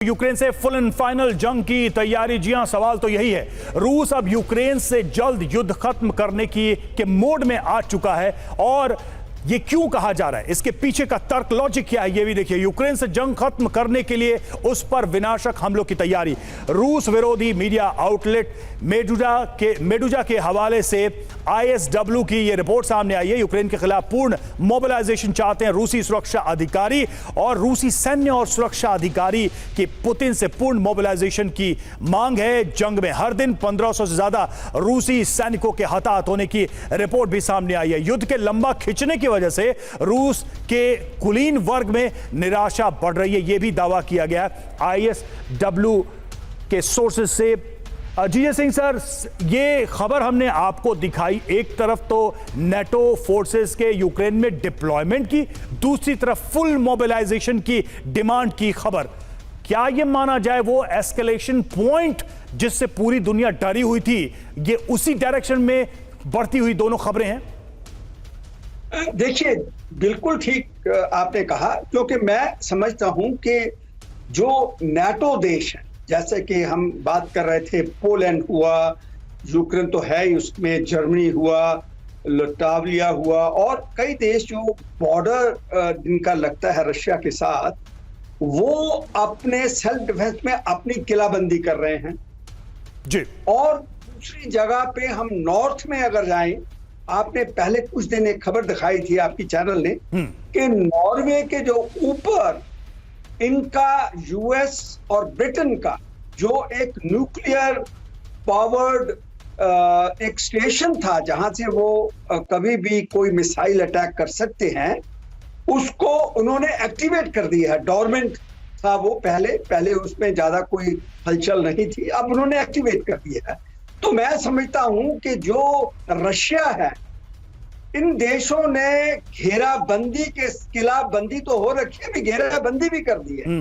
Ukraine से full and final जंग की तैयारी। जी हां, सवाल तो यही है, रूस अब यूक्रेन से जल्द युद्ध खत्म करने के मोड में आ चुका है। और ये क्यों कहा जा रहा है, इसके पीछे का तर्क लॉजिक क्या है, ये भी देखिए। यूक्रेन से जंग खत्म करने के लिए उस पर विनाशक हमलों की तैयारी। रूस विरोधी मीडिया आउटलेट मेडुजा के हवाले से ISW की ये रिपोर्ट सामने आई है। यूक्रेन के खिलाफ पूर्ण मोबिलाइजेशन चाहते हैं रूसी सुरक्षा अधिकारी, और रूसी सैन्य और सुरक्षा अधिकारी की पुतिन से पूर्ण मोबिलाइजेशन की मांग है। जंग में हर दिन 1500 से ज्यादा रूसी सैनिकों के हताहत होने की रिपोर्ट भी सामने आई है। युद्ध के लंबा खिंचने की वजह से रूस के कुलीन वर्ग में निराशा बढ़ रही है, यह भी दावा किया गया ISW के सोर्सेज से। अजय सिंह सर, ये खबर हमने आपको दिखाई, एक तरफ तो नेटो फोर्सेस के यूक्रेन में डिप्लॉयमेंट की, दूसरी तरफ फुल मोबिलाइजेशन की डिमांड की खबर। क्या यह माना जाए वो एस्केलेशन पॉइंट जिससे पूरी दुनिया डरी हुई थी, ये उसी डायरेक्शन में बढ़ती हुई दोनों खबरें हैं? देखिए, बिल्कुल ठीक आपने कहा, क्योंकि मैं समझता हूं कि जो नाटो देश है, जैसे कि हम बात कर रहे थे, पोलैंड हुआ, यूक्रेन तो है ही, उसमें जर्मनी हुआ, लटाविया हुआ, और कई देश जो बॉर्डर जिनका लगता है रशिया के साथ, वो अपने सेल्फ डिफेंस में अपनी किलाबंदी कर रहे हैं जी। और दूसरी जगह पे हम नॉर्थ में अगर जाएं, आपने पहले कुछ दिन एक खबर दिखाई थी आपकी चैनल ने कि नॉर्वे के जो ऊपर इनका यूएस और ब्रिटेन का जो एक न्यूक्लियर पावर्ड एक स्टेशन था जहां से वो कभी भी कोई मिसाइल अटैक कर सकते हैं, उसको उन्होंने एक्टिवेट कर दिया है। डोरमेंट था वो पहले उसमें ज्यादा कोई हलचल नहीं थी, अब उन्होंने एक्टिवेट कर दिया है। तो मैं समझता हूं कि जो रशिया है, इन देशों ने घेराबंदी के किलाबंदी तो हो रखी है, घेराबंदी भी कर दी है।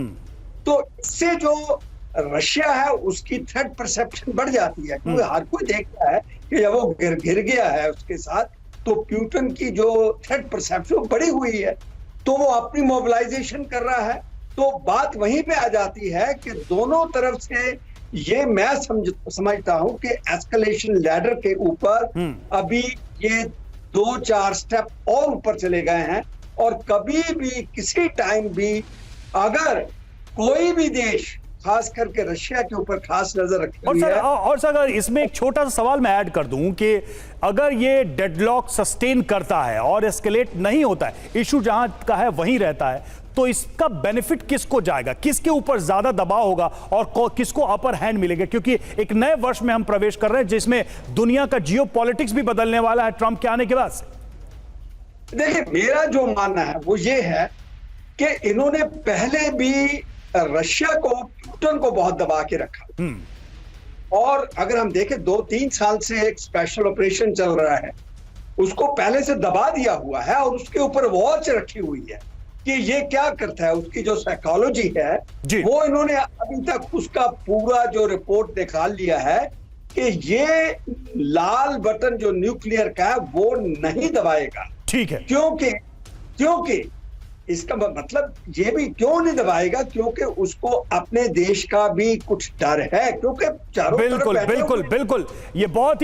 तो इससे जो रशिया है उसकी थ्रेट परसेप्शन बढ़ जाती है, क्योंकि हर कोई देखता है कि जब वो घिर गया है उसके साथ, तो पुतिन की जो थ्रेट परसेप्शन बढ़ी हुई है, तो वो अपनी मोबिलाइजेशन कर रहा है। तो बात वहीं पे आ जाती है कि दोनों तरफ से ये मैं समझता हूं कि एस्केलेशन लैडर के ऊपर अभी ये 2-4 स्टेप और ऊपर चले गए हैं, और कभी भी किसी टाइम भी अगर कोई भी देश खास करके रशिया के ऊपर खास नजर रखी हुई है। और सर, अगर इसमें एक छोटा सा सवाल मैं ऐड कर दूं कि अगर ये डेडलॉक सस्टेन करता है और एस्केलेट नहीं होता है, इशू जहां का है वहीं रहता है, तो इसका बेनिफिट किसको जाएगा, किसके ऊपर ज्यादा दबाव होगा और किसको अपर हैंड मिलेगा? क्योंकि एक नए वर्ष में हम प्रवेश कर रहे हैं जिसमें दुनिया का जियोपॉलिटिक्स भी बदलने वाला है ट्रंप के आने के बाद से। देखिए, मेरा जो मानना है वो ये है कि इन्होंने पहले भी रशिया को, पुतिन को बहुत दबा के रखा, और अगर हम देखें 2-3 साल से एक स्पेशल ऑपरेशन चल रहा है, उसको पहले से दबा दिया हुआ है और उसके ऊपर वॉच रखी हुई है कि ये क्या करता है। उसकी जो साइकोलॉजी है वो इन्होंने अभी तक उसका पूरा जो रिपोर्ट निकाल लिया है कि ये लाल बटन जो न्यूक्लियर का है वो नहीं दबाएगा। ठीक है, क्योंकि इसका मतलब ये भी क्यों नहीं दबाएगा, क्योंकि उसको अपने देश का भी कुछ डर है, क्योंकि चारों बिल्कुल ये बहुत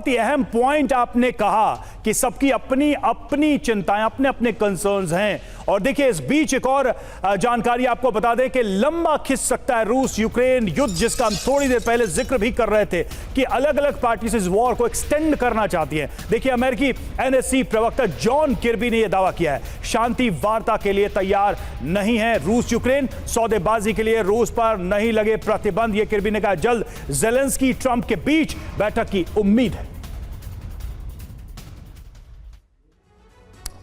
ही अहम पॉइंट आपने कहा कि सबकी अपनी अपनी चिंताएं, अपने अपने कंसर्न्स हैं। और देखिए, इस बीच एक और जानकारी आपको बता दें कि लंबा खिंच सकता है रूस यूक्रेन युद्ध, जिसका हम थोड़ी देर पहले जिक्र भी कर रहे थे कि अलग अलग पार्टीज इस वॉर को एक्सटेंड करना चाहती हैं। देखिए, अमेरिकी NSC प्रवक्ता जॉन किर्बी ने यह दावा किया है, शांति वार्ता के लिए तैयार नहीं है रूस यूक्रेन, सौदेबाजी के लिए रूस पर नहीं लगे प्रतिबंध। यह किर्बी ने कहा, जल्द ज़ेलेंस्की ट्रंप के बीच बैठक की उम्मीद है।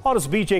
और उस बीच